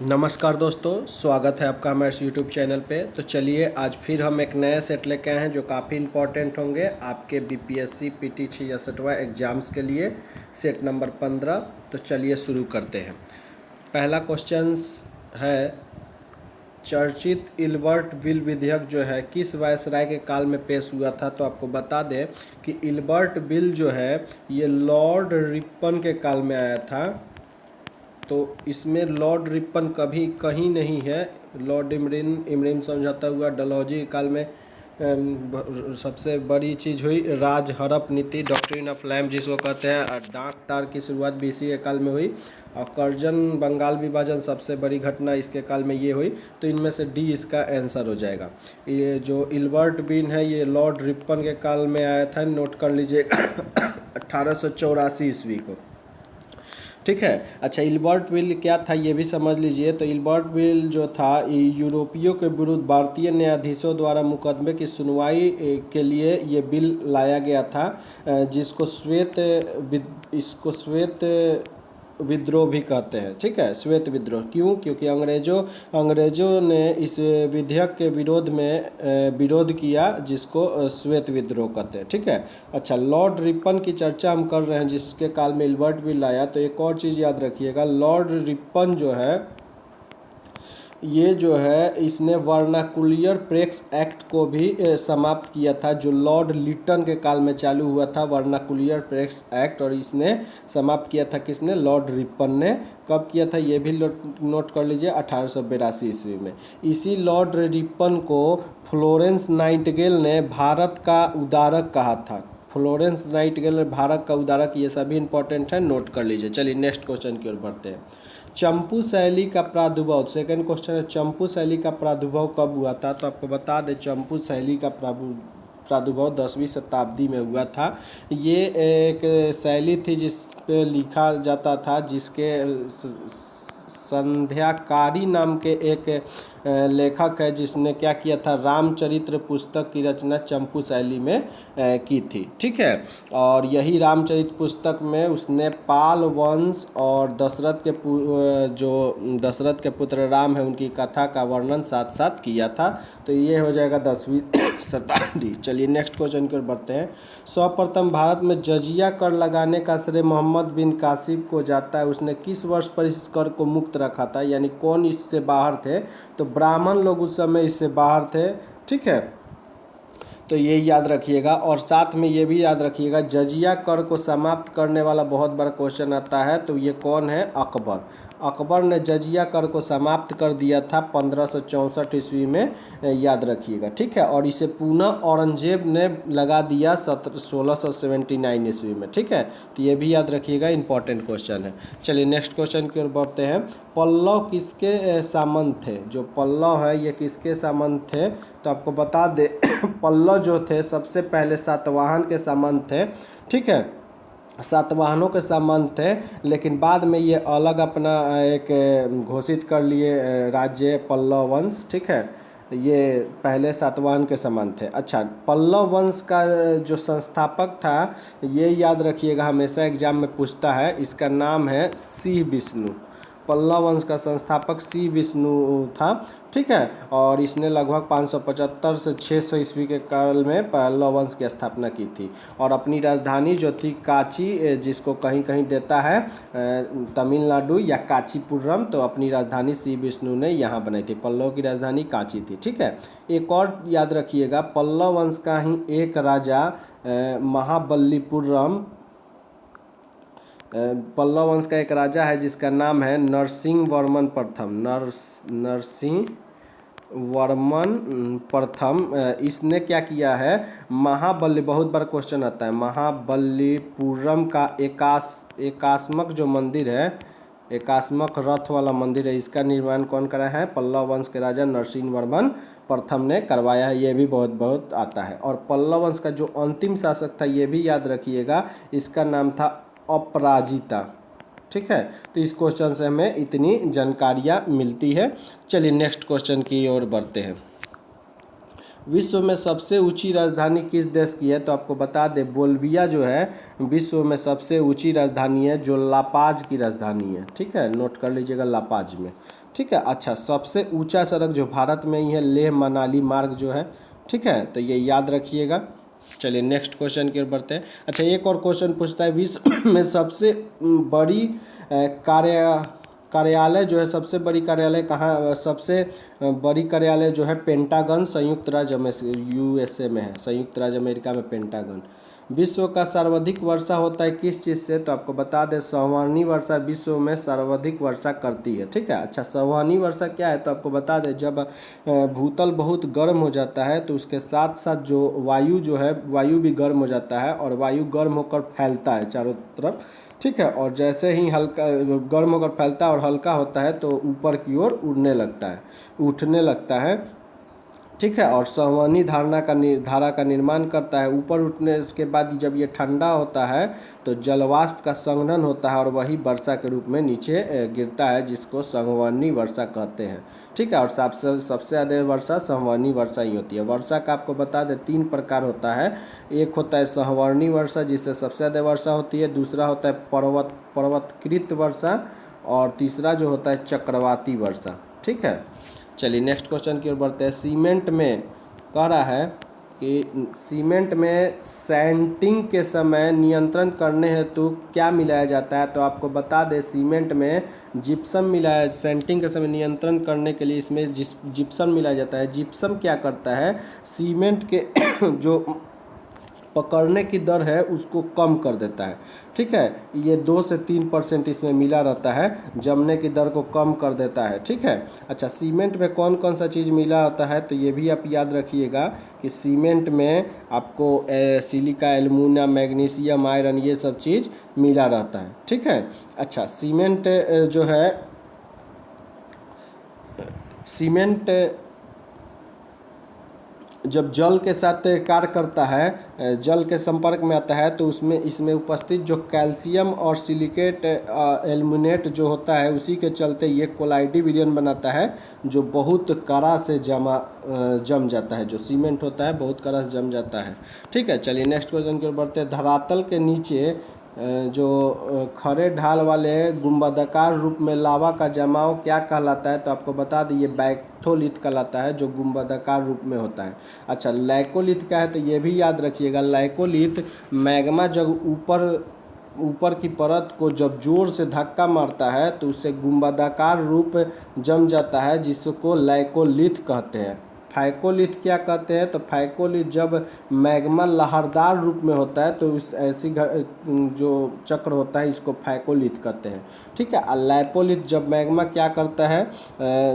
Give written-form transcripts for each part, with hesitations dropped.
नमस्कार दोस्तों, स्वागत है आपका हमारे इस यूट्यूब चैनल पे। तो चलिए आज फिर हम एक नया सेट लेके आए हैं जो काफ़ी इम्पोर्टेंट होंगे आपके बीपीएससी पीटी 66वां एग्ज़ाम्स के लिए। Set number 15। तो चलिए शुरू करते हैं। पहला क्वेश्चंस है, चर्चित इल्बर्ट बिल विधेयक जो है किस वायसराय के काल में पेश हुआ था। तो आपको बता दें कि इल्बर्ट बिल जो है ये लॉर्ड रिपन के काल में आया था। तो इसमें लॉर्ड रिपन कभी कहीं नहीं है। लॉर्ड इमरिन समझौता हुआ डलहौजी के काल में। सबसे बड़ी चीज़ हुई राज हड़प नीति, डॉक्ट्रिन ऑफ लैम्ब जिसको कहते हैं, और डाक तार की शुरुआत बीसी के काल में हुई। और करजन बंगाल विभाजन सबसे बड़ी घटना इसके काल में ये हुई। तो इनमें से डी इसका आंसर हो जाएगा। ये जो इल्बर्ट बिन है ये लॉर्ड रिपन के काल में आया था, नोट कर लीजिए 1884 ईस्वी को। ठीक है। अच्छा, इल्बर्ट बिल क्या था ये भी समझ लीजिए। तो इल्बर्ट बिल जो था यूरोपियों के विरुद्ध भारतीय न्यायाधीशों द्वारा मुकदमे की सुनवाई के लिए ये बिल लाया गया था, जिसको इसको श्वेत विद्रोह भी कहते हैं। ठीक है, श्वेत विद्रोह क्यों? क्योंकि अंग्रेजों ने इस विधेयक के विरोध किया, जिसको श्वेत विद्रोह कहते हैं। ठीक है। अच्छा, लॉर्ड रिपन की चर्चा हम कर रहे हैं जिसके काल में इल्बर्ट बिल लाया। तो एक और चीज़ याद रखिएगा, लॉर्ड रिपन जो है ये जो है इसने वर्नाकुलर प्रेस एक्ट को भी समाप्त किया था, जो लॉर्ड लिटन के काल में चालू हुआ था वर्नाकुलर प्रेस एक्ट। और इसने समाप्त किया था किसने? लॉर्ड रिपन ने। कब किया था ये भी नोट कर लीजिए, 1882 ईस्वी में। इसी लॉर्ड रिपन को फ्लोरेंस नाइटिंगेल ने भारत का उदारक कहा था। फ्लोरेंस नाइटिंगेल भारत का उदारक, ये सभी इंपॉर्टेंट है, नोट कर लीजिए। चलिए नेक्स्ट क्वेश्चन की ओर बढ़ते हैं। चंपू शैली का प्रादुर्भाव, सेकंड क्वेश्चन है, चंपू शैली का प्रादुर्भाव कब हुआ था? तो आपको बता दें चंपू शैली का प्रादुर्भाव 10वीं शताब्दी में हुआ था। ये एक शैली थी जिस पे लिखा जाता था, जिसके संध्याकारी नाम के एक लेखक है जिसने क्या किया था, रामचरित्र पुस्तक की रचना चंपू शैली में की थी। ठीक है। और यही रामचरित्र पुस्तक में उसने पाल वंश और दशरथ के पुत्र राम है उनकी कथा का वर्णन साथ साथ किया था। तो ये हो जाएगा 10वीं शताब्दी। चलिए नेक्स्ट क्वेश्चन की ओर बढ़ते हैं। सर्वप्रथम भारत में जजिया कर लगाने का श्रेय मोहम्मद बिन कासिम को जाता है। उसने किस वर्ष पर इस कर को मुक्त रखा था, यानी कौन इससे बाहर थे? तो ब्राह्मण लोग उस समय इससे बाहर थे। ठीक है, तो ये याद रखिएगा। और साथ में ये भी याद रखिएगा, जजिया कर को समाप्त करने वाला बहुत बड़ा क्वेश्चन आता है, तो ये कौन है? अकबर। अकबर ने जजिया कर को समाप्त कर दिया था 1564 ईस्वी में, याद रखिएगा। ठीक है। और इसे पुनः औरंगजेब ने लगा दिया 1679 ईस्वी में। ठीक है, तो ये भी याद रखिएगा, इंपॉर्टेंट क्वेश्चन है। चलिए नेक्स्ट क्वेश्चन की ओर बढ़ते हैं। पल्लव किसके सामंत थे? जो पल्लव है ये किसके सामंत थे? तो आपको बता दे पल्लव जो थे सबसे पहले सातवाहन के सामंत थे। ठीक है, सातवाहनों के सामंत थे, लेकिन बाद में ये अलग अपना एक घोषित कर लिए राज्य पल्लव वंश। ठीक है, ये पहले सातवाहन के समान थे। अच्छा, पल्लव वंश का जो संस्थापक था ये याद रखिएगा, हमेशा एग्जाम में पूछता है, इसका नाम है सी विष्णु। पल्लव वंश का संस्थापक सी विष्णु था। ठीक है, और इसने लगभग 575 से 600 ईस्वी के काल में पल्लव वंश की स्थापना की थी। और अपनी राजधानी जो थी काची, जिसको कहीं कहीं देता है तमिलनाडु या कांचीपुरम, तो अपनी राजधानी सी विष्णु ने यहाँ बनाई थी। पल्लव की राजधानी कांची थी। ठीक है, एक और याद रखिएगा, पल्लव वंश का ही एक राजा महाबलीपुरम, पल्लव वंश का एक राजा है जिसका नाम है नरसिंह वर्मन प्रथम। नरसिंह वर्मन प्रथम, इसने क्या किया है, बहुत बार क्वेश्चन आता है, महाबलीपुरम का एकास्मक जो मंदिर है, एकास्मक रथ वाला मंदिर है, इसका निर्माण कौन करा है? पल्लव वंश के राजा नरसिंह वर्मन प्रथम ने करवाया है। ये भी बहुत आता है। और पल्लव वंश का जो अंतिम शासक था ये भी याद रखिएगा, इसका नाम था अपराजिता। ठीक है, तो इस क्वेश्चन से हमें इतनी जानकारियाँ मिलती है। चलिए नेक्स्ट क्वेश्चन की ओर बढ़ते हैं। विश्व में सबसे ऊंची राजधानी किस देश की है? तो आपको बता दें बोल्विया जो है विश्व में सबसे ऊंची राजधानी है, जो लापाज की राजधानी है। ठीक है, नोट कर लीजिएगा लापाज में। ठीक है, अच्छा सबसे ऊंचा सड़क जो भारत में ही है लेह मनाली मार्ग जो है। ठीक है, तो ये याद रखिएगा। चलिए नेक्स्ट क्वेश्चन की ओर बढ़ते हैं। अच्छा एक और क्वेश्चन पूछता है, विश्व में सबसे बड़ी कार्यालय जो है, सबसे बड़ी कार्यालय कहाँ, सबसे बड़ी कार्यालय जो है पेंटागन संयुक्त राज्य यूएसए में है, संयुक्त राज्य अमेरिका में पेंटागन। विश्व का सर्वाधिक वर्षा होता है किस चीज़ से? तो आपको बता दें संवहनी वर्षा विश्व में सर्वाधिक वर्षा करती है। ठीक है, अच्छा संवहनी वर्षा क्या है? तो आपको बता दें जब भूतल बहुत गर्म हो जाता है तो उसके साथ साथ जो वायु जो है वायु भी गर्म हो जाता है और वायु गर्म होकर फैलता है चारों तरफ। ठीक है, और जैसे ही हल्का गर्म होकर फैलता है और हल्का होता है तो ऊपर की ओर उड़ने लगता है, उठने लगता है। ठीक है, और संवहनी धारा का निर्माण करता है। ऊपर उठने के बाद जब ये ठंडा होता है तो जलवाष्प का संघनन होता है और वही वर्षा के रूप में नीचे गिरता है, जिसको संवहनी वर्षा कहते हैं। ठीक है, और सबसे ज़्यादा वर्षा संवहनी वर्षा ही होती है। वर्षा का आपको बता दें 3 प्रकार होता है। एक होता है संवहनी वर्षा जिससे सबसे ज़्यादा वर्षा होती है, दूसरा होता है पर्वतकृत वर्षा, और तीसरा जो होता है चक्रवाती वर्षा। ठीक है, चलिए नेक्स्ट क्वेश्चन की ओर बढ़ते हैं। सीमेंट में कह रहा है कि सीमेंट में सैंटिंग के समय नियंत्रण करने हेतु क्या मिलाया जाता है? तो आपको बता दें सीमेंट में जिप्सम मिलाया, सैंटिंग के समय नियंत्रण करने के लिए इसमें जिप्सम मिलाया जाता है। जिप्सम क्या करता है? सीमेंट के जो पकड़ने की दर है उसको कम कर देता है। ठीक है, ये 2 से 3% इसमें मिला रहता है, जमने की दर को कम कर देता है। ठीक है, अच्छा सीमेंट में कौन कौन सा चीज़ मिला होता है? तो ये भी आप याद रखिएगा कि सीमेंट में आपको सिलिका, एल्युमिनियम, मैग्नीशियम, आयरन ये सब चीज़ मिला रहता है। ठीक है, अच्छा सीमेंट जो है सीमेंट जब जल के साथ कार्य करता है, जल के संपर्क में आता है तो इसमें उपस्थित जो कैल्शियम और सिलिकेट एल्युमिनेट जो होता है उसी के चलते ये कोलाइडी विलयन बनाता है, जो बहुत कड़ा से जम जाता है। जो सीमेंट होता है बहुत कड़ा से जम जाता है। ठीक है, चलिए नेक्स्ट क्वेश्चन की ओर बढ़ते हैं। धरातल के नीचे जो खड़े ढाल वाले गुंबदाकार रूप में लावा का जमाव क्या कहलाता है? तो आपको बता दें ये बैक्थोलिथ कहलाता है, जो गुंबदाकार रूप में होता है। अच्छा लैकोलिथ क्या है? तो ये भी याद रखिएगा, लैकोलिथ मैग्मा जब ऊपर की परत को जब जोर से धक्का मारता है तो उससे गुंबदाकार रूप जम जाता है, जिसको लैकोलिथ कहते हैं। फाइकोलिथ क्या कहते हैं? तो फाइकोलिथ जब मैग्मा लहरदार रूप में होता है तो उस ऐसी जो चक्र होता है इसको फाइकोलिथ कहते हैं। ठीक है, और लैपोलिथ जब मैग्मा क्या करता है,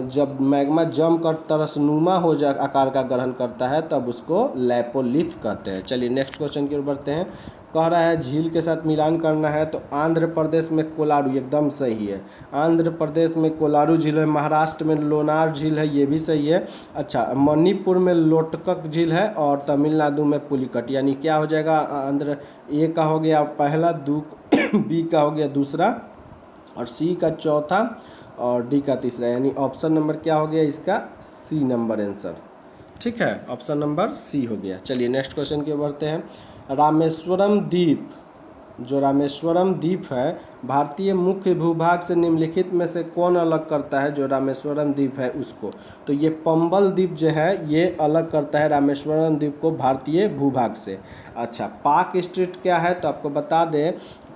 जब मैग्मा जम कर तरसनुमा हो जा आकार का ग्रहण करता है तब उसको लैपोलिथ कहते हैं। चलिए नेक्स्ट क्वेश्चन की ओर बढ़ते हैं। कह रहा है झील के साथ मिलान करना है, तो आंध्र प्रदेश में कोलारू एकदम सही है। आंध्र प्रदेश में कोलारू झील है, महाराष्ट्र में लोनार झील है, ये भी सही है। अच्छा मणिपुर में लोटकक झील है और तमिलनाडु में पुलिकट, यानी क्या हो जाएगा? आंध्र ए का हो गया पहला, बी का हो गया दूसरा, और सी का चौथा, और डी का तीसरा, यानी ऑप्शन नंबर क्या हो गया इसका? C number answer. ठीक है, ऑप्शन नंबर सी हो गया। चलिए नेक्स्ट क्वेश्चन की ओर बढ़ते हैं। रामेश्वरम द्वीप, जो रामेश्वरम द्वीप है, भारतीय मुख्य भूभाग से निम्नलिखित में से कौन अलग करता है? जो रामेश्वरम द्वीप है उसको, तो ये पंबल द्वीप जो है ये अलग करता है रामेश्वरम द्वीप को भारतीय भूभाग से। अच्छा पाक स्ट्रीट क्या है? तो आपको बता दें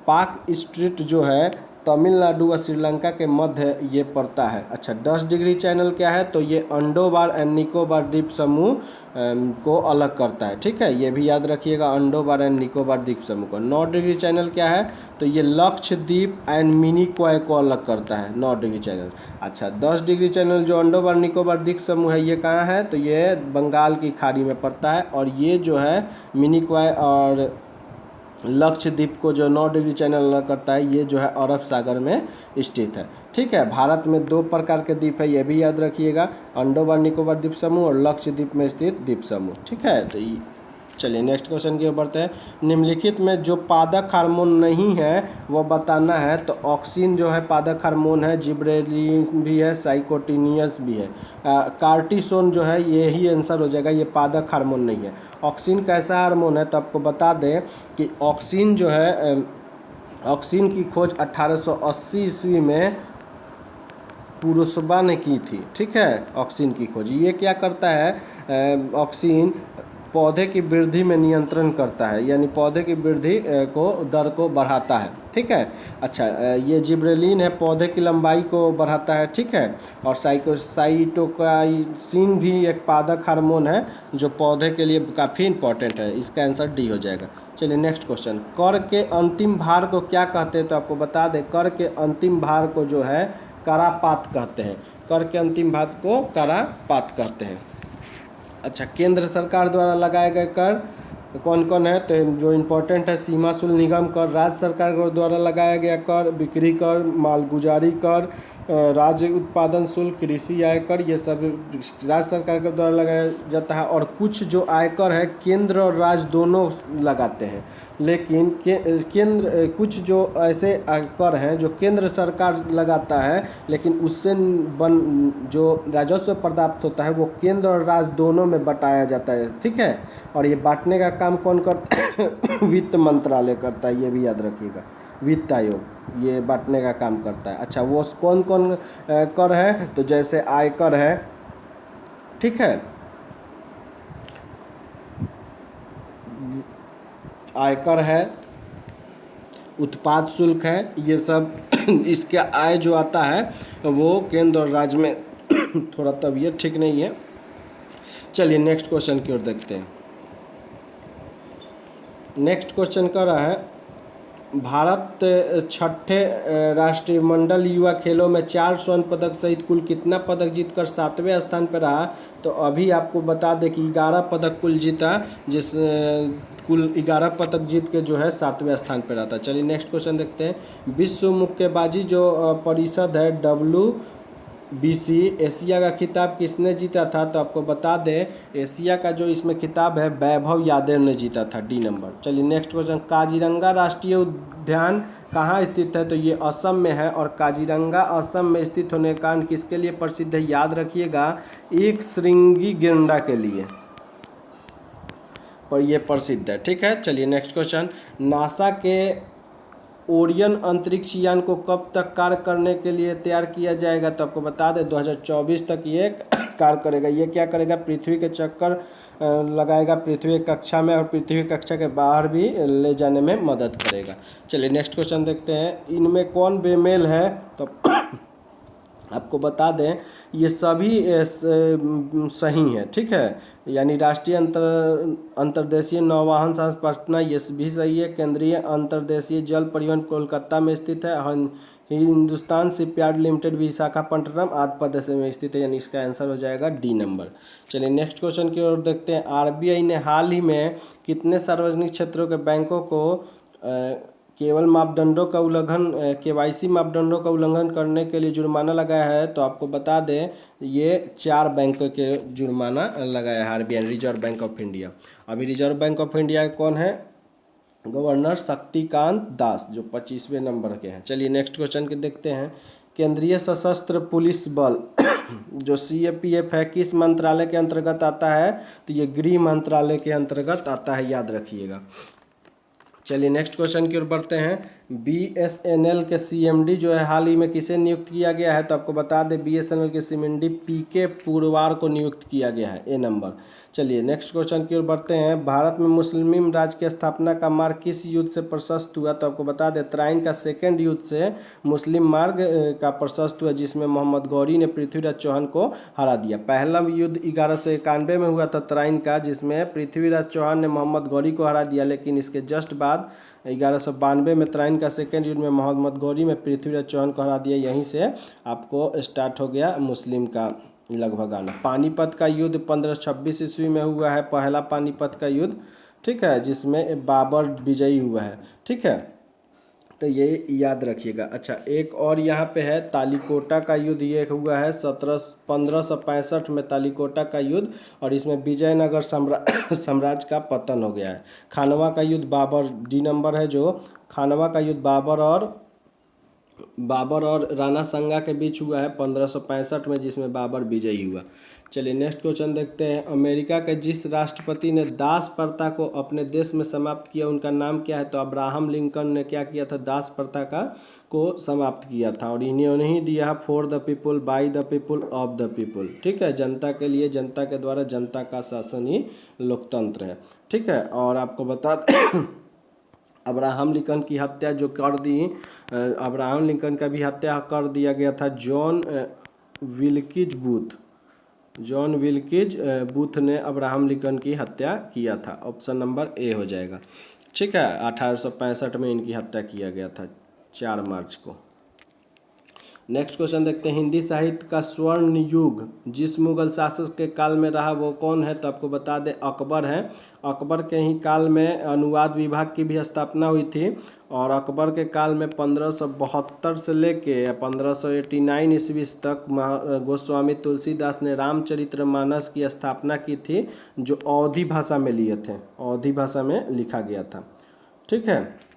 पाक स्ट्रीट जो है तमिलनाडु व श्रीलंका के मध्य ये पड़ता है। अच्छा 10 डिग्री चैनल क्या है? तो ये अंडोबार एंड निकोबार द्वीप समूह को अलग करता है। ठीक है, ये भी याद रखिएगा, अंडोबार एंड निकोबार द्वीप समूह को। 9 डिग्री चैनल क्या है? तो ये लक्षद्वीप एंड मिनिकॉय को अलग करता है 9 डिग्री चैनल। अच्छा 10 डिग्री चैनल जो अंडोबार निकोबार द्वीप समूह है ये कहाँ है? तो ये बंगाल की खाड़ी में पड़ता है, और ये जो है मिनिकॉय और लक्षद्वीप को जो 9 डिग्री चैनल अलग करता है ये जो है अरब सागर में स्थित है। ठीक है, भारत में 2 प्रकार के द्वीप है, ये भी याद रखिएगा, अंडोबार निकोबार द्वीप समूह और लक्षद्वीप में स्थित द्वीप समूह। ठीक है, तो चलिए नेक्स्ट क्वेश्चन की ओर बढ़ते हैं। निम्नलिखित में जो पादक हार्मोन नहीं है वो बताना है। तो ऑक्सिन जो है पादक हार्मोन है, जिब्रेलिन भी है, साइकोटिनियस भी है। कार्टिसोन जो है यही आंसर हो जाएगा, ये पादक हार्मोन नहीं है। ऑक्सिन कैसा हार्मोन है, तो आपको बता दें कि ऑक्सिन जो है ऑक्सिन की खोज 1880 ईस्वी में पुरुषबा ने की थी। ठीक है, ऑक्सिन की खोज ये क्या करता है, ऑक्सिन पौधे की वृद्धि में नियंत्रण करता है, यानी पौधे की वृद्धि को दर को बढ़ाता है। ठीक है, अच्छा ये जिब्रेलिन है, पौधे की लंबाई को बढ़ाता है। ठीक है, और साइटोकाइसिन भी एक पादक हार्मोन है जो पौधे के लिए काफ़ी इंपॉर्टेंट है। इसका आंसर डी हो जाएगा। चलिए नेक्स्ट क्वेश्चन, कर के अंतिम भार को क्या कहते हैं, तो आपको बता दें कर के अंतिम भार को जो है करापात कहते हैं। कर के अंतिम भार को करापात कहते हैं। अच्छा, केंद्र सरकार द्वारा लगाए गए कर कौन कौन है, तो जो इम्पोर्टेंट है सीमा शुल्क निगम कर, राज्य सरकार द्वारा लगाया गया कर, बिक्री कर, मालगुजारी कर, राज्य उत्पादन शुल्क, कृषि आयकर, ये सब राज्य सरकार के द्वारा लगाया जाता है। और कुछ जो आयकर है केंद्र और राज्य दोनों लगाते हैं, लेकिन केंद्र कुछ जो ऐसे आयकर हैं जो केंद्र सरकार लगाता है, लेकिन उससे जो राजस्व प्राप्त होता है वो केंद्र और राज्य दोनों में बंटाया जाता है। ठीक है, और ये बांटने का काम कौन करता है वित्त मंत्रालय करता है, ये भी याद रखिएगा। वित्त आयोग ये बांटने का काम करता है। अच्छा, वो कौन कौन कर है, तो जैसे आयकर है, ठीक है, आयकर है, उत्पाद शुल्क है, ये सब इसके आय जो आता है वो केंद्र और राज्य में थोड़ा तबीयत ठीक नहीं है। चलिए नेक्स्ट क्वेश्चन की ओर देखते हैं। नेक्स्ट क्वेश्चन कर रहा है, भारत छठे राष्ट्रीय मंडल युवा खेलों में 4 स्वर्ण पदक सहित कुल कितना पदक जीतकर 7वें स्थान पर रहा। तो अभी आपको बता दें कि 11 पदक कुल जीता, कुल 11 पदक जीत के जो है 7वें स्थान पर रहा था। चलिए नेक्स्ट क्वेश्चन देखते हैं। विश्व मुक्केबाजी जो परिषद है WBC, एशिया का खिताब किसने जीता था, तो आपको बता दें एशिया का जो इसमें खिताब है वैभव यादव ने जीता था, डी नंबर। चलिए नेक्स्ट क्वेश्चन, काजीरंगा राष्ट्रीय उद्यान कहाँ स्थित है, तो ये असम में है। और काजीरंगा असम में स्थित होने के कारण किसके लिए प्रसिद्ध है, याद रखिएगा, एक श्रृंगी गेंडा के लिए पर ये प्रसिद्ध है। ठीक है, चलिए नेक्स्ट क्वेश्चन, नासा के ओरियन अंतरिक्ष यान को कब तक कार्य करने के लिए तैयार किया जाएगा, तो आपको बता दें 2024 तक ये कार्य करेगा। ये क्या करेगा, पृथ्वी के चक्कर लगाएगा पृथ्वी कक्षा में, और पृथ्वी कक्षा के बाहर भी ले जाने में मदद करेगा। चलिए नेक्स्ट क्वेश्चन देखते हैं, इनमें कौन बेमेल है, तो आपको बता दें ये सभी सही हैं। ठीक है, यानी राष्ट्रीय अंतर्देशीय नौवाहन संस्थान पटना ये भी सही है। केंद्रीय अंतर्देशीय जल परिवहन कोलकाता में स्थित है। हिंदुस्तान शिपयार्ड लिमिटेड विशाखापट्टनम आंध्र प्रदेश में स्थित है, यानी इसका आंसर हो जाएगा डी नंबर। चलिए नेक्स्ट क्वेश्चन की ओर देखते हैं। RBI ने हाल ही में कितने सार्वजनिक क्षेत्रों के बैंकों को केवल मापदंडों का उल्लंघन KYC मापदंडों का उल्लंघन करने के लिए जुर्माना लगाया है, तो आपको बता दें ये 4 बैंकों के जुर्माना लगाया है RBI, reserve bank of India. अभी रिजर्व बैंक ऑफ इंडिया कौन है, गवर्नर शक्तिकांत दास, जो 25वें नंबर के हैं। चलिए नेक्स्ट क्वेश्चन के देखते हैं। केंद्रीय सशस्त्र पुलिस बल जो CAPF है किस मंत्रालय के अंतर्गत आता है, तो ये गृह मंत्रालय के अंतर्गत आता है, याद रखिएगा। चलिए नेक्स्ट क्वेश्चन की ओर बढ़ते हैं। BSNL के CMD जो है हाल ही में किसे नियुक्त किया गया है, तो आपको बता दें BSNL के CMD PK पुरवार को नियुक्त किया गया है, A नंबर। चलिए नेक्स्ट क्वेश्चन की ओर बढ़ते हैं। भारत में मुस्लिम राज्य की स्थापना का मार्ग किस युद्ध से प्रशस्त हुआ, तो आपको बता दें तराइन का सेकेंड युद्ध से मुस्लिम मार्ग का प्रशस्त हुआ, जिसमें मोहम्मद गौरी ने पृथ्वीराज चौहान को हरा दिया। पहला युद्ध 1191 में हुआ था तराइन का, जिसमें पृथ्वीराज चौहान ने मोहम्मद गौरी को हरा दिया, लेकिन इसके जस्ट बाद 1192 में तराइन का सेकेंड युद्ध में मोहम्मद गौरी में पृथ्वीराज चौहान को हरा दिया। यहीं से आपको स्टार्ट हो गया मुस्लिम का लगभग आना। पानीपत का युद्ध 1526 ईस्वी में हुआ है, पहला पानीपत का युद्ध। ठीक है, जिसमें बाबर विजयी हुआ है। ठीक है, तो ये याद रखिएगा। अच्छा, एक और यहाँ पे है तालिकोटा का युद्ध, ये हुआ है 1565 में तालिकोटा का युद्ध, और इसमें विजयनगर साम्राज्य का पतन हो गया है। खानवा का युद्ध बाबर, डी नंबर है जो खानवा का युद्ध बाबर और राणा सांगा के बीच हुआ है 1565 में, जिसमें बाबर विजयी हुआ। चलिए नेक्स्ट क्वेश्चन देखते हैं। अमेरिका के जिस राष्ट्रपति ने दास प्रथा को अपने देश में समाप्त किया उनका नाम क्या है? तो अब्राहम लिंकन ने क्या किया था? दास प्रथा को समाप्त किया था, और इन्होंने ही दिया for the people, by the people, of the people. ठीक है, जनता के लिए, जनता के द्वारा, जनता का शासन ही लोकतंत्र है। ठीक है, और आपको बता अब्राहम लिंकन की हत्या जो कर दी, अब्राहम लिंकन का भी हत्या कर दिया गया था जॉन विल्किज बूथ ने अब्राहम लिंकन की हत्या किया था। ऑप्शन नंबर ए हो जाएगा। ठीक है, 1865 में इनकी हत्या किया गया था 4 मार्च को। नेक्स्ट क्वेश्चन देखते हैं। हिंदी साहित्य का स्वर्ण युग जिस मुगल शासक के काल में रहा वो कौन है? तो आपको बता दें अकबर है। अकबर के ही काल में अनुवाद विभाग की भी स्थापना हुई थी, और अकबर के काल में 1572 से लेके 1589 ईस्वी तक गोस्वामी तुलसीदास ने रामचरितमानस की स्थापना की थी, जो अवधी भाषा में लिए थे, अवधी भाषा में लिखा गया था। ठीक है,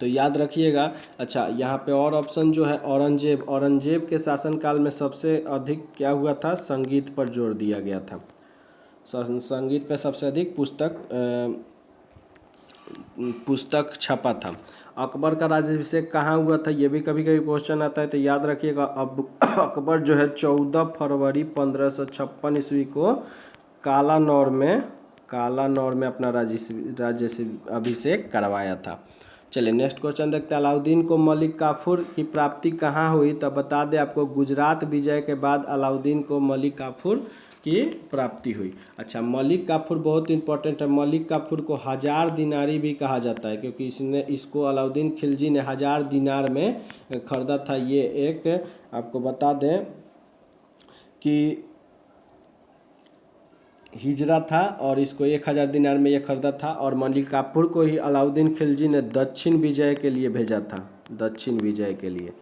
तो याद रखिएगा। अच्छा, यहाँ पे और ऑप्शन जो है औरंगजेब के शासनकाल में सबसे अधिक क्या हुआ था? संगीत पर जोर दिया गया था। संगीत पे सबसे अधिक पुस्तक छपा था। अकबर का राज्याभिषेक कहाँ हुआ था? ये भी कभी कभी क्वेश्चन आता है, तो याद रखिएगा। अब अकबर जो है 14 फरवरी 1556 ईस्वी को कालानौर में अपना राज्याभिषेक करवाया था। चलिए नेक्स्ट क्वेश्चन देखते हैं। अलाउद्दीन को मलिक काफूर की प्राप्ति कहाँ हुई? तो बता दें आपको, गुजरात विजय के बाद अलाउद्दीन को मलिक काफूर की प्राप्ति हुई। अच्छा, मलिक काफूर बहुत इंपॉर्टेंट है। मलिक काफूर को 1000 दिनारी भी कहा जाता है, क्योंकि इसको अलाउद्दीन खिलजी ने 1000 दिनार में खरीदा था। ये एक आपको बता दें कि हिजरा था, और इसको 1000 दिनार में ये खरीदा था, और मलिक काफूर को ही अलाउद्दीन खिलजी ने दक्षिण विजय के लिए भेजा था, दक्षिण विजय के लिए।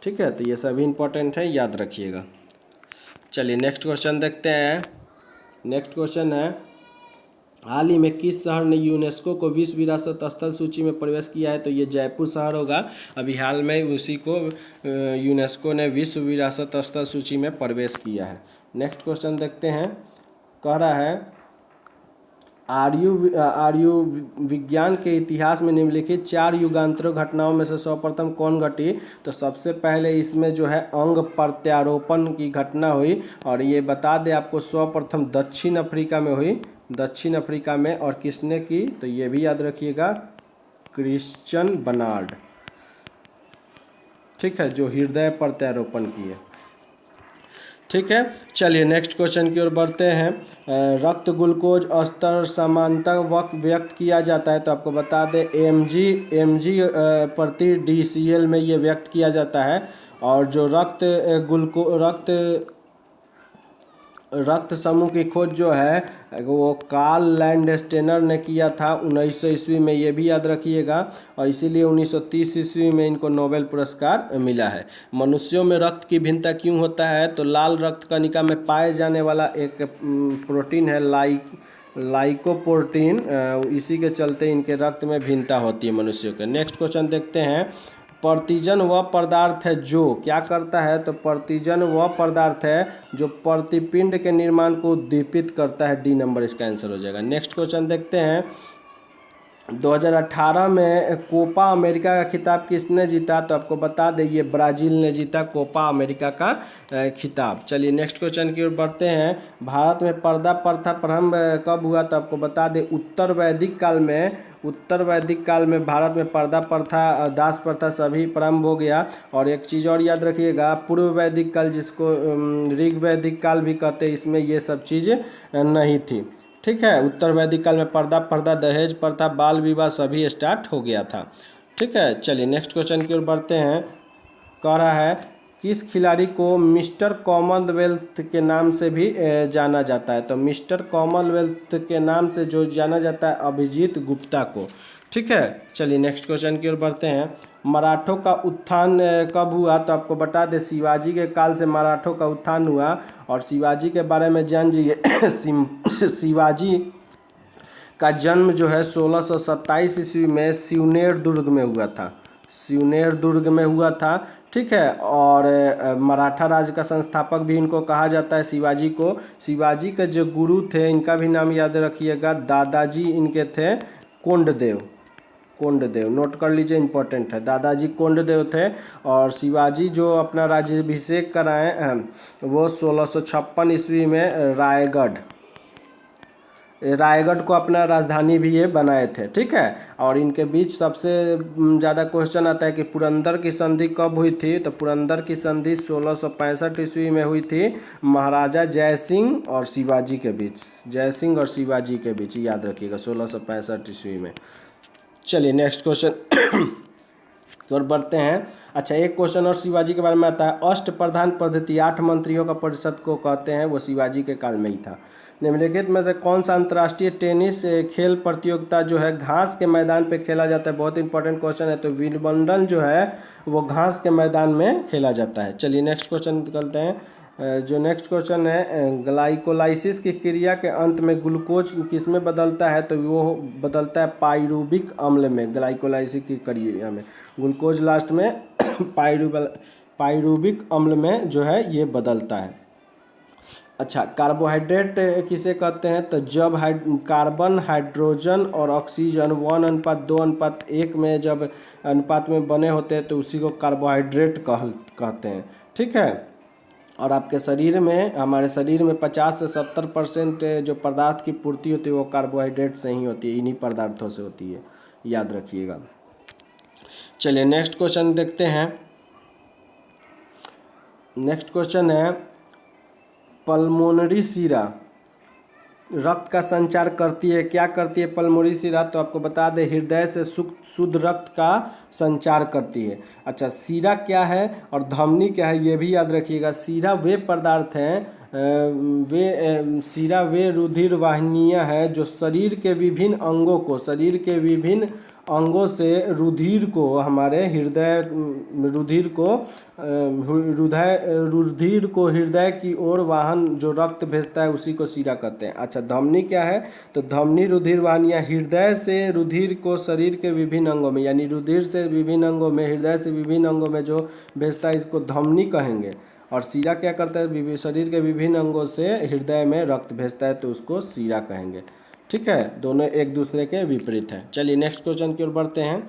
ठीक है, तो ये सभी इंपॉर्टेंट है, याद रखिएगा। चलिए नेक्स्ट क्वेश्चन देखते हैं। नेक्स्ट क्वेश्चन है, हाल ही में किस शहर ने यूनेस्को को विश्व विरासत स्थल सूची में प्रवेश किया है? तो ये जयपुर शहर होगा। अभी हाल में उसी को यूनेस्को ने विश्व विरासत स्थल सूची में प्रवेश किया है। नेक्स्ट क्वेश्चन देखते हैं। कह रहा है, आर्य विज्ञान के इतिहास में निम्नलिखित 4 युगांतरों घटनाओं में से सर्वप्रथम कौन घटी? तो सबसे पहले इसमें जो है अंग प्रत्यारोपण की घटना हुई, और ये बता दें आपको सर्वप्रथम दक्षिण अफ्रीका में हुई, दक्षिण अफ्रीका में। और किसने की? तो ये भी याद रखिएगा, क्रिश्चियन बर्नार्ड। ठीक है, जो हृदय प्रत्यारोपण किए। ठीक है, चलिए नेक्स्ट क्वेश्चन की ओर बढ़ते हैं। रक्त ग्लूकोज स्तर समानता व्यक्त किया जाता है, तो आपको बता दें mg प्रति DCl में ये व्यक्त किया जाता है। और जो रक्त समूह की खोज जो है वो कार्ल लैंडस्टेनर ने किया था 1900 ईस्वी में, ये भी याद रखिएगा। और इसीलिए 1930 ईस्वी में इनको नोबेल पुरस्कार मिला है। मनुष्यों में रक्त की भिन्नता क्यों होता है? तो लाल रक्त कणिका में पाए जाने वाला एक प्रोटीन है लाइकोप्रोटीन, इसी के चलते इनके रक्त में भिन्नता होती है मनुष्यों के। नेक्स्ट क्वेश्चन देखते हैं। प्रतिजन वह पदार्थ है जो क्या करता है? तो प्रतिजन वह पदार्थ है जो प्रतिपिंड के निर्माण को उद्दीपित करता है। डी नंबर इसका आंसर हो जाएगा। नेक्स्ट क्वेश्चन देखते हैं। 2018 में कोपा अमेरिका का खिताब किसने जीता? तो आपको बता दें ये ब्राज़ील ने जीता कोपा अमेरिका का खिताब। चलिए नेक्स्ट क्वेश्चन की ओर बढ़ते हैं। भारत में पर्दा प्रथा प्रारंभ कब हुआ? तो आपको बता दें उत्तर वैदिक काल में भारत में पर्दा प्रथा, दास प्रथा सभी प्रारंभ हो गया। और एक चीज़ और याद रखिएगा, पूर्व वैदिक काल जिसको ऋग वैदिक काल भी कहते हैं, इसमें ये सब चीज़ नहीं थी। ठीक है, उत्तर वैदिक काल में पर्दा प्रथा, दहेज प्रथा, बाल विवाह सभी स्टार्ट हो गया था। ठीक है, चलिए नेक्स्ट क्वेश्चन की ओर बढ़ते हैं। कह रहा है किस खिलाड़ी को मिस्टर कॉमनवेल्थ के नाम से भी जाना जाता है? तो मिस्टर कॉमनवेल्थ के नाम से जो जाना जाता है अभिजीत गुप्ता को। ठीक है, चलिए नेक्स्ट क्वेश्चन की ओर बढ़ते हैं। मराठों का उत्थान कब हुआ? तो आपको बता दें शिवाजी के काल से मराठों का उत्थान हुआ। और शिवाजी के बारे में जान जाइए शिवाजी का जन्म जो है 1627 ईस्वी में सिवनेर दुर्ग में हुआ था। सिवनेर दुर्ग में हुआ था, ठीक है। और मराठा राज्य का संस्थापक भी इनको कहा जाता है शिवाजी को। शिवाजी के जो गुरु थे इनका भी नाम याद रखिएगा, दादाजी इनके थे कोंडदेव। कोंडदेव नोट कर लीजिए, इंपॉर्टेंट है, दादाजी कोंडदेव थे। और शिवाजी जो अपना राज्याभिषेक कराए वो 1656 ईस्वी में रायगढ़ को अपना राजधानी भी ये बनाए थे, ठीक है। और इनके बीच सबसे ज़्यादा क्वेश्चन आता है कि पुरंदर की संधि कब हुई थी? तो पुरंदर की संधि 1665 ईस्वी में हुई थी, महाराजा जय सिंह और शिवाजी के बीच। जय सिंह और शिवाजी के बीच, याद रखिएगा 1665 ईस्वी में। चलिए नेक्स्ट क्वेश्चन और बढ़ते हैं। अच्छा, एक क्वेश्चन और शिवाजी के बारे में आता है। अष्टप्रधान पद्धति 8 मंत्रियों का परिषद को कहते हैं, वो शिवाजी के काल में ही था। निम्नलिखित में से कौन सा अंतर्राष्ट्रीय टेनिस खेल प्रतियोगिता जो है घास के मैदान पे खेला जाता है? बहुत इंपॉर्टेंट क्वेश्चन है। तो विंबलडन जो है वो घास के मैदान में खेला जाता है। चलिए नेक्स्ट क्वेश्चन निकलते हैं। जो नेक्स्ट क्वेश्चन है, ग्लाइकोलाइसिस की क्रिया के अंत में ग्लूकोज किस में बदलता है? तो वो बदलता है पाइरूबिक अम्ल में। ग्लाइकोलाइसिस की क्रिया में ग्लूकोज लास्ट में पाइरूबिक अम्ल में जो है ये बदलता है। अच्छा, कार्बोहाइड्रेट किसे कहते हैं? तो जब कार्बन, हाइड्रोजन और ऑक्सीजन 1:2:1 में जब अनुपात में बने होते हैं तो उसी को कार्बोहाइड्रेट कहते हैं, ठीक है। और आपके शरीर में, हमारे शरीर में 50 से 70% जो पदार्थ की पूर्ति होती है वो कार्बोहाइड्रेट से ही होती है, इन्हीं पदार्थों से होती है, याद रखिएगा। चलिए नेक्स्ट क्वेश्चन देखते हैं। नेक्स्ट क्वेश्चन है, पल्मोनरी शिरा रक्त का संचार करती है, क्या करती है पल्मोनरी शिरा? तो आपको बता दें हृदय से शुद्ध रक्त का संचार करती है। अच्छा, शिरा क्या है और धमनी क्या है ये भी याद रखिएगा। शिरा वे पदार्थ हैं, शिरा वे रुधिर वाहिनियाँ हैं जो शरीर के विभिन्न अंगों को, शरीर के विभिन्न अंगों से रुधिर को, हमारे रुधिर को हृदय की ओर वाहन जो रक्त भेजता है उसी को शिरा कहते हैं। अच्छा, धमनी क्या है? तो धमनी रुधिर वाहिनियाँ हृदय से रुधिर को शरीर के विभिन्न अंगों में, यानी रुधिर से विभिन्न अंगों में, हृदय से विभिन्न अंगों में जो भेजता है इसको धमनी कहेंगे। और शिरा क्या करता है? शरीर के विभिन्न अंगों से हृदय में रक्त भेजता है तो उसको शिरा कहेंगे, ठीक है। दोनों एक दूसरे के विपरीत हैं। चलिए नेक्स्ट क्वेश्चन की ओर बढ़ते हैं।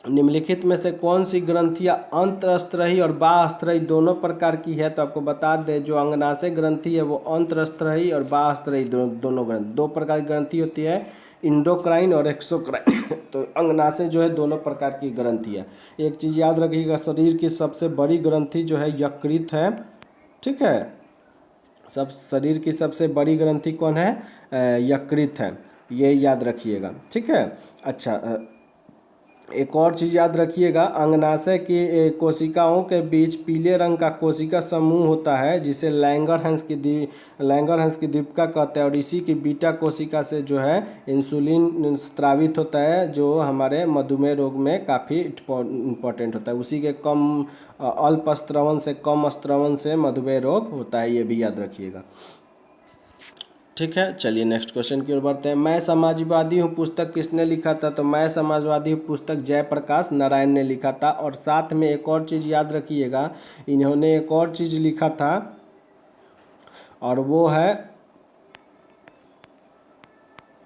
निम्नलिखित में से कौन सी ग्रंथियाँ अंतःस्त्रही और बाह्यस्त्रही दोनों प्रकार की है? तो आपको बता दें जो अंगनाशय ग्रंथि है वो अंतःस्त्रही और बाह्यस्त्रही दोनों ग्रंथि, दो प्रकार की ग्रंथि होती है, इंडोक्राइन और एक्सोक्राइन। तो अंगनाशय जो है दोनों प्रकार की ग्रंथि है। एक चीज़ याद रखिएगा, शरीर की सबसे बड़ी ग्रंथि जो है यकृत है, ठीक है। शरीर की सबसे बड़ी ग्रंथि कौन है? यकृत है, ये याद रखिएगा, ठीक है। अच्छा, एक और चीज़ याद रखिएगा, अंगनाशय की कोशिकाओं के बीच पीले रंग का कोशिका समूह होता है जिसे लैंगरहंस की दीपिका कहते हैं। और इसी की बीटा कोशिका से जो है इंसुलिन स्रावित होता है जो हमारे मधुमेह रोग में काफ़ी इम्पोर्टेंट होता है। उसी के अल्प स्त्रवन से, कम स्त्रवन से मधुमेह रोग होता है, ये भी याद रखिएगा, ठीक है। चलिए नेक्स्ट क्वेश्चन की ओर बढ़ते हैं। मैं समाजवादी हूँ पुस्तक किसने लिखा था? तो मैं समाजवादी हूँ पुस्तक जयप्रकाश नारायण ने लिखा था। और साथ में एक और चीज़ याद रखिएगा, इन्होंने एक और चीज़ लिखा था और वो है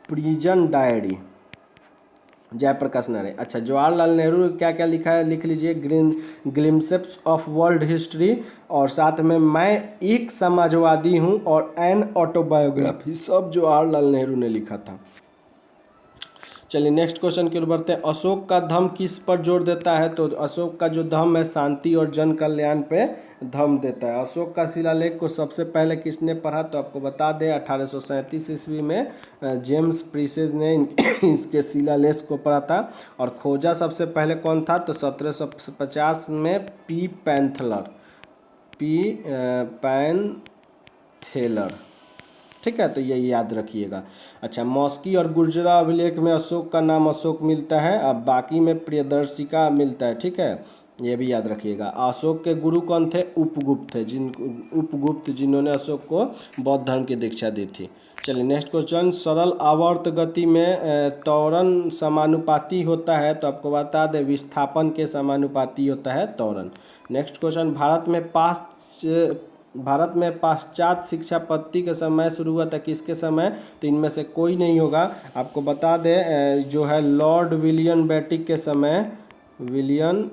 प्रिजन डायरी, जयप्रकाश नारायण। अच्छा, जवाहरलाल नेहरू क्या क्या लिखा है लिख लीजिए, ग्लिम्पसेस ऑफ वर्ल्ड हिस्ट्री, और साथ में मैं एक समाजवादी हूँ और एन ऑटोबायोग्राफी, सब जवाहरलाल नेहरू ने लिखा था। चलिए नेक्स्ट क्वेश्चन की ओर बढ़ते हैं। अशोक का धम्म किस पर जोर देता है? तो अशोक का जो धम्म है शांति और जन कल्याण पे धम्म देता है। अशोक का शिलालेख को सबसे पहले किसने पढ़ा? तो आपको बता दें 1837 ईस्वी में जेम्स प्रीसेस ने इसके शिलालेख को पढ़ा था। और खोजा सबसे पहले कौन था? तो 1750 में पी पैंथेलर, ठीक है, तो ये याद रखिएगा। अच्छा, मॉस्की और गुर्जरा अभिलेख में अशोक का नाम अशोक मिलता है, अब बाकी में प्रियदर्शिका मिलता है। ठीक है, ये भी याद रखिएगा। अशोक के गुरु कौन थे? उपगुप्त थे, उपगुप्त जिन्होंने अशोक को बौद्ध धर्म की दीक्षा दी थी। चलिए नेक्स्ट क्वेश्चन, सरल आवर्त गति में त्वरण समानुपाती होता है, तो आपको बता दें विस्थापन के समानुपाती होता है त्वरण। नेक्स्ट क्वेश्चन, भारत में पाश्चात्य शिक्षा पद्धति के समय शुरू हुआ था, किसके समय? तो इनमें से कोई नहीं होगा। आपको बता दें जो है लॉर्ड विलियम बेटिक के समय, विलियम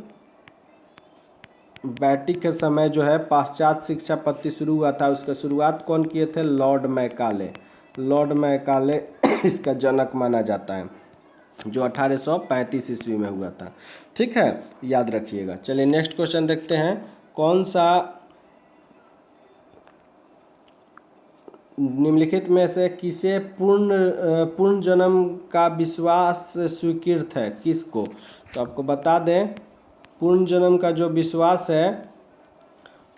बेटिक के समय जो है पाश्चात्य शिक्षा पद्धति शुरू हुआ था। उसका शुरुआत कौन किए थे? Lord Macaulay. लॉर्ड मैकाले इसका जनक माना जाता है, जो 1835 ईस्वी में हुआ था। ठीक है, याद रखिएगा। चलिए नेक्स्ट क्वेश्चन देखते हैं, कौन सा निम्नलिखित में से किसे पूर्ण जन्म का विश्वास स्वीकृत है, किसको? तो आपको बता दें पूर्ण जन्म का जो विश्वास है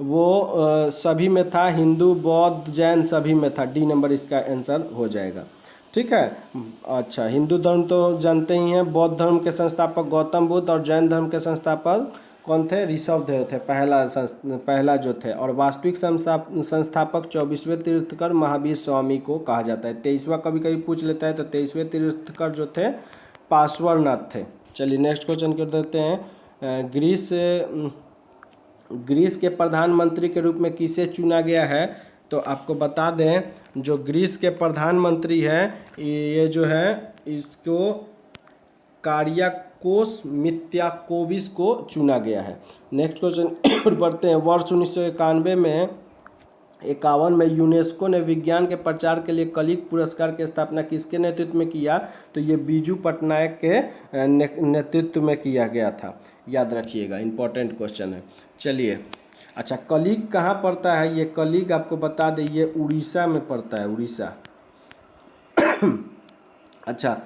वो सभी में था, हिंदू बौद्ध जैन सभी में था। डी नंबर इसका आंसर हो जाएगा। ठीक है। अच्छा, हिंदू धर्म तो जानते ही हैं, बौद्ध धर्म के संस्थापक गौतम बुद्ध और जैन धर्म के संस्थापक कौन थे? ऋषभ देव थे, पहला जो थे। और वास्तविक संस्थापक 24वें तीर्थकर महावीर स्वामी को कहा जाता है। 23वां कभी कभी पूछ लेता है, तो 23वें तीर्थकर जो थे पार्श्वनाथ थे। चलिए नेक्स्ट क्वेश्चन कर देते हैं, ग्रीस के प्रधानमंत्री के रूप में किसे चुना गया है? तो आपको बता दें जो ग्रीस के प्रधानमंत्री हैं ये जो है इसको कारियाकोस मित्याकोविस को चुना गया है। नेक्स्ट क्वेश्चन बढ़ते हैं, वर्ष 1991 में 51 में यूनेस्को ने विज्ञान के प्रचार के लिए कलिक पुरस्कार की स्थापना किसके नेतृत्व में किया? तो ये बीजू पटनायक के नेतृत्व में किया गया था। याद रखिएगा, इंपॉर्टेंट क्वेश्चन है। चलिए, अच्छा कलिक कहाँ पड़ता है? ये कलिक आपको बता दें ये उड़ीसा में पड़ता है, उड़ीसा। अच्छा,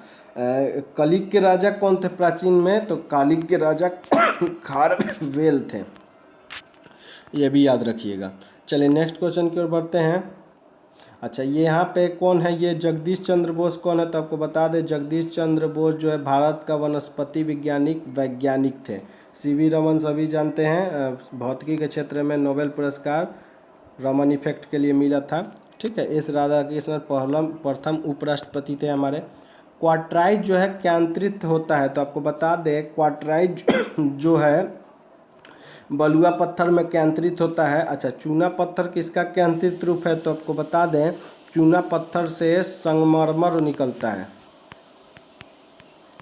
कलिक के राजा कौन थे प्राचीन में? तो कलिक के राजा खारवेल थे, ये भी याद रखिएगा। चलिए नेक्स्ट क्वेश्चन की ओर बढ़ते हैं। अच्छा, ये यहाँ पे कौन है? ये जगदीश चंद्र बोस कौन है? तो आपको बता दें जगदीश चंद्र बोस जो है भारत का वनस्पति वैज्ञानिक थे। सीवी रमन सभी जानते हैं, भौतिकी के क्षेत्र में नोबेल पुरस्कार रमन इफेक्ट के लिए मिला था। ठीक है, एस राधाकृष्णन प्रथम उपराष्ट्रपति थे हमारे। क्वार्टराइज जो है केंद्रित होता है, तो आपको बता दें क्वार्टराइज जो है बलुआ पत्थर में केंद्रित होता है। अच्छा, चूना पत्थर किसका केंद्रित रूप है? तो आपको बता दें चूना पत्थर से संगमरमर निकलता है।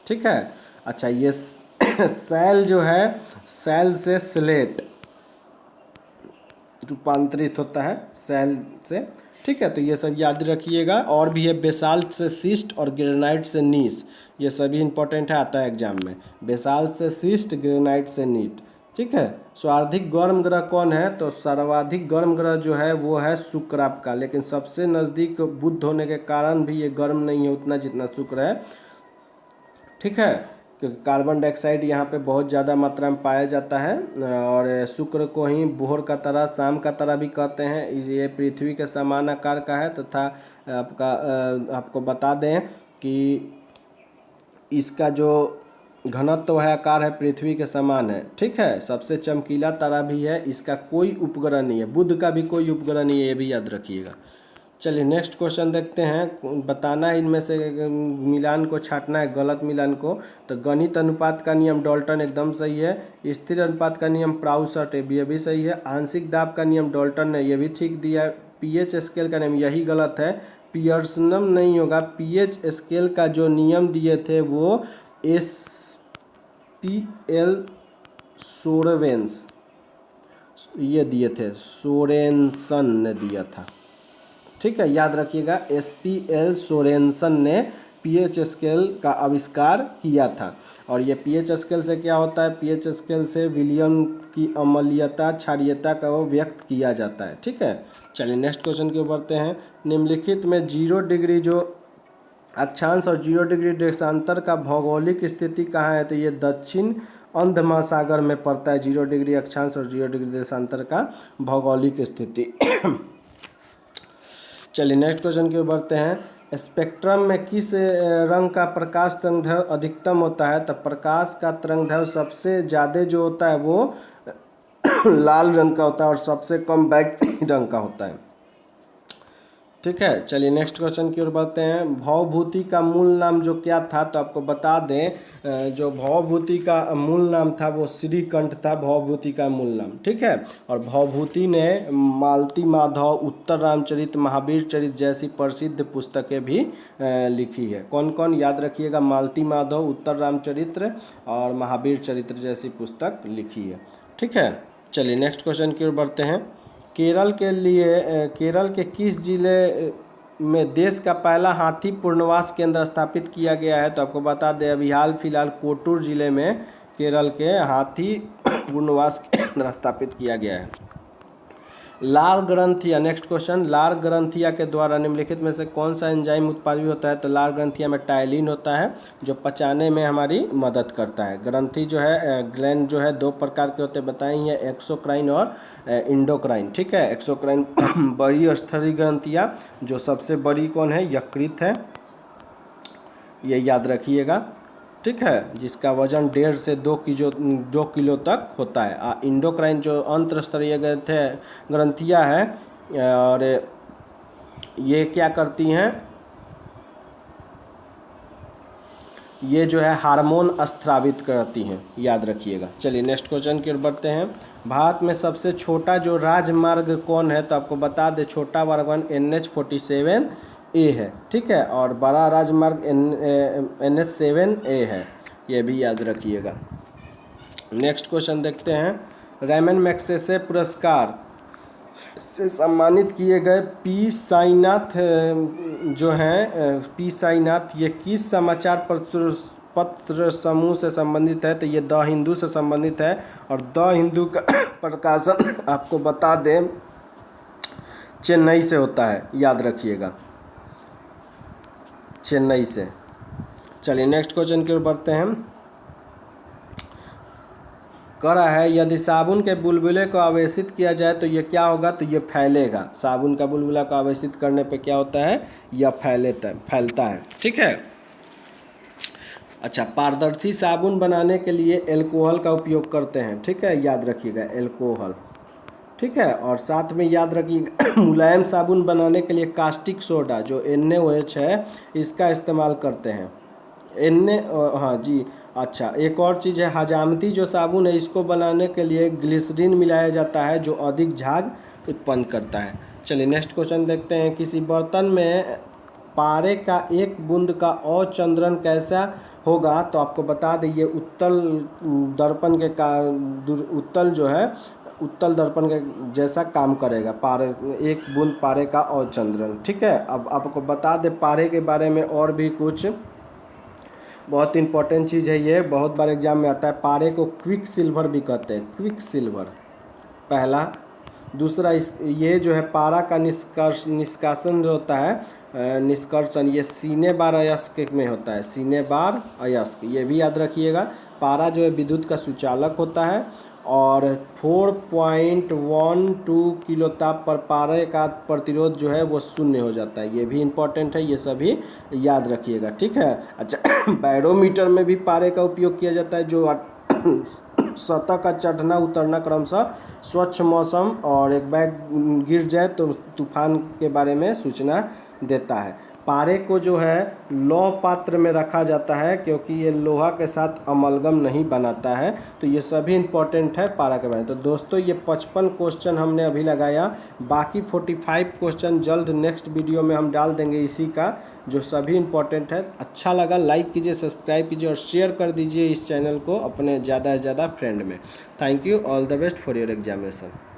ठीक है। अच्छा, ये सैल जो है सैल से स्लेट रूपांतरित होता है, सैल से। ठीक है, तो ये सब याद रखिएगा। और भी है बेसाल्ट से सिस्ट और ग्रेनाइट से नीस, ये सभी इंपॉर्टेंट है, आता है एग्जाम में। बेसाल्ट से सिस्ट, ग्रेनाइट से नीट। ठीक है। सर्वाधिक गर्म ग्रह कौन है? तो सर्वाधिक गर्म ग्रह जो है वो है शुक्र आपका, लेकिन सबसे नज़दीक बुध होने के कारण भी ये गर्म नहीं है उतना जितना शुक्र है। ठीक है, क्योंकि कार्बन डाइऑक्साइड यहाँ पे बहुत ज़्यादा मात्रा में पाया जाता है। और शुक्र को ही भोर का तारा, शाम का तारा भी कहते हैं। ये पृथ्वी के समान आकार का है तथा आपको बता दें कि इसका जो घनत्व है, आकार है, पृथ्वी के समान है। ठीक है, सबसे चमकीला तारा भी है, इसका कोई उपग्रह नहीं है, बुध का भी कोई उपग्रह नहीं है, ये भी याद रखिएगा। चलिए नेक्स्ट क्वेश्चन देखते हैं, बताना है इनमें से मिलान को छांटना है, गलत मिलान को। तो गणित अनुपात का नियम डाल्टन एकदम सही है। स्थिर अनुपात का नियम प्राउसर्ट ये भी सही है। आंशिक दाब का नियम डाल्टन ने ये भी ठीक दिया है। पीएच स्केल का नियम यही गलत है, पियर्सनम नहीं होगा। पीएच स्केल का जो नियम दिए थे वो SPL सोरेवेंस ये दिए थे, सोरेनसन ने दिया था। ठीक है, याद रखिएगा SPL सोरेनसन ने पीएच स्केल का आविष्कार किया था। और ये पीएच स्केल से क्या होता है? पीएच स्केल से विलियम की अम्लीयता क्षारीयता का वो व्यक्त किया जाता है। ठीक है। चलिए नेक्स्ट क्वेश्चन की ओर बढ़ते हैं। निम्नलिखित में 0 डिग्री जो अक्षांश और 0 डिग्री देशांतर का भौगोलिक स्थिति कहाँ है? तो ये दक्षिण अंध महासागर में पड़ता है। 0 डिग्री अक्षांश और 0 डिग्री देशांतर का भौगोलिक स्थिति। चलिए नेक्स्ट क्वेश्चन की ओर बढ़ते हैं। स्पेक्ट्रम में किस रंग का प्रकाश तरंगदैर्घ्य अधिकतम होता है? तो प्रकाश का तरंगदैर्घ्य सबसे ज़्यादा जो होता है वो लाल रंग का होता है और सबसे कम बैंगनी रंग का होता है। ठीक है, चलिए नेक्स्ट क्वेश्चन की ओर बढ़ते हैं। भवभूति का मूल नाम जो क्या था? तो आपको बता दें जो भवभूति का मूल नाम था वो श्रीकंठ था, भवभूति का मूल नाम। ठीक है, और भवभूति ने मालती माधव, उत्तर रामचरित, महावीर चरित जैसी प्रसिद्ध पुस्तकें भी लिखी है। कौन कौन? याद रखिएगा, मालती माधव, उत्तर रामचरित्र और महावीर चरित्र जैसी पुस्तक लिखी है। ठीक है, चलिए नेक्स्ट क्वेश्चन की ओर बढ़ते हैं। केरल के किस जिले में देश का पहला हाथी पुनर्वास केंद्र स्थापित किया गया है? तो आपको बता दें अभी हाल फिलहाल कोटूर जिले में केरल के हाथी पुनर्वास केंद्र स्थापित किया गया है। लार ग्रंथिया, नेक्स्ट क्वेश्चन, लार ग्रंथिया के द्वारा निम्नलिखित में से कौन सा एंजाइम उत्पादित होता है? तो लार ग्रंथिया में टाइलिन होता है जो पचाने में हमारी मदद करता है। ग्रंथि जो है ग्लैंड जो है दो प्रकार के होते बताए हैं, एक्सोक्राइन और इंडोक्राइन। ठीक है, एक्सोक्राइन बड़ी स्तरीय ग्रंथियाँ, जो सबसे बड़ी कौन है? यकृत है, ये याद रखिएगा। ठीक है, जिसका वजन 1.5 से 2 किलो तक होता है। इंडोक्राइन जो अंतर स्तरीय ग्रंथियाँ है और ये क्या करती हैं? ये जो है हार्मोन स्रावित करती हैं, याद रखिएगा। चलिए नेक्स्ट क्वेश्चन की ओर बढ़ते हैं। भारत में सबसे छोटा जो राजमार्ग कौन है? तो आपको बता दें छोटा मार्ग NH47A है। ठीक है, और बड़ा राजमार्ग NH7A है, ये भी याद रखिएगा। नेक्स्ट क्वेश्चन देखते हैं। रैमन मैग्सेसे पुरस्कार से सम्मानित किए गए पी साईनाथ जो हैं पी साईनाथ, ये किस समाचार पत्र समूह से संबंधित है? तो ये द हिंदू से संबंधित है और द हिंदू का प्रकाशन आपको बता दें चेन्नई से होता है, याद रखिएगा, चेन्नई से। चलिए नेक्स्ट क्वेश्चन की ओर बढ़ते हैं। करा है यदि साबुन के बुलबुले को आवेशित किया जाए तो ये क्या होगा? तो ये फैलेगा। साबुन का बुलबुला को आवेशित करने पे क्या होता है? यह फैलता है। ठीक है, अच्छा, पारदर्शी साबुन बनाने के लिए एल्कोहल का उपयोग करते हैं। ठीक है, याद रखिएगा, एल्कोहल। ठीक है, और साथ में याद रखिएगा मुलायम साबुन बनाने के लिए कास्टिक सोडा जो NaOH है इसका इस्तेमाल करते हैं। हाँ जी, अच्छा, एक और चीज़ है, हजामती जो साबुन है इसको बनाने के लिए ग्लिसरीन मिलाया जाता है जो अधिक झाग उत्पन्न करता है। चलिए नेक्स्ट क्वेश्चन देखते हैं। किसी बर्तन में पारे का एक बूंद का अचंद्रण कैसा होगा? तो आपको बता दें ये उत्तल दर्पण के उत्तल जो है उत्तल दर्पण के जैसा काम करेगा, पारे एक बूंद पारे का अचंद्रण। ठीक है, अब आपको बता दें पारे के बारे में और भी कुछ बहुत इंपॉर्टेंट चीज़ है, ये बहुत बार एग्जाम में आता है। पारे को क्विक सिल्वर भी कहते हैं, क्विक सिल्वर पहला। दूसरा ये जो है पारा का निष्कासन जो होता है निष्कर्षण, ये सीने बार अयस्क में होता है, सीने बार अयस्क, ये भी याद रखिएगा। पारा जो है विद्युत का सुचालक होता है और 4.12 किलो ताप पर पारे का प्रतिरोध जो है वो 0 हो जाता है, ये भी इम्पोर्टेंट है, ये सभी याद रखिएगा। ठीक है, अच्छा, बैरोमीटर में भी पारे का उपयोग किया जाता है जो सतह का चढ़ना उतरना क्रमशः स्वच्छ मौसम और एक बैग गिर जाए तो तूफान के बारे में सूचना देता है। पारे को जो है लौह पात्र में रखा जाता है क्योंकि ये लोहा के साथ अमलगम नहीं बनाता है। तो ये सभी इंपॉर्टेंट है पारा के बारे में। तो दोस्तों ये 55 क्वेश्चन हमने अभी लगाया, बाकी 45 क्वेश्चन जल्द नेक्स्ट वीडियो में हम डाल देंगे इसी का, जो सभी इंपॉर्टेंट है। अच्छा लगा लाइक कीजिए, सब्सक्राइब कीजिए और शेयर कर दीजिए इस चैनल को अपने ज़्यादा से ज़्यादा फ्रेंड में। Thank you, all the best for your examination.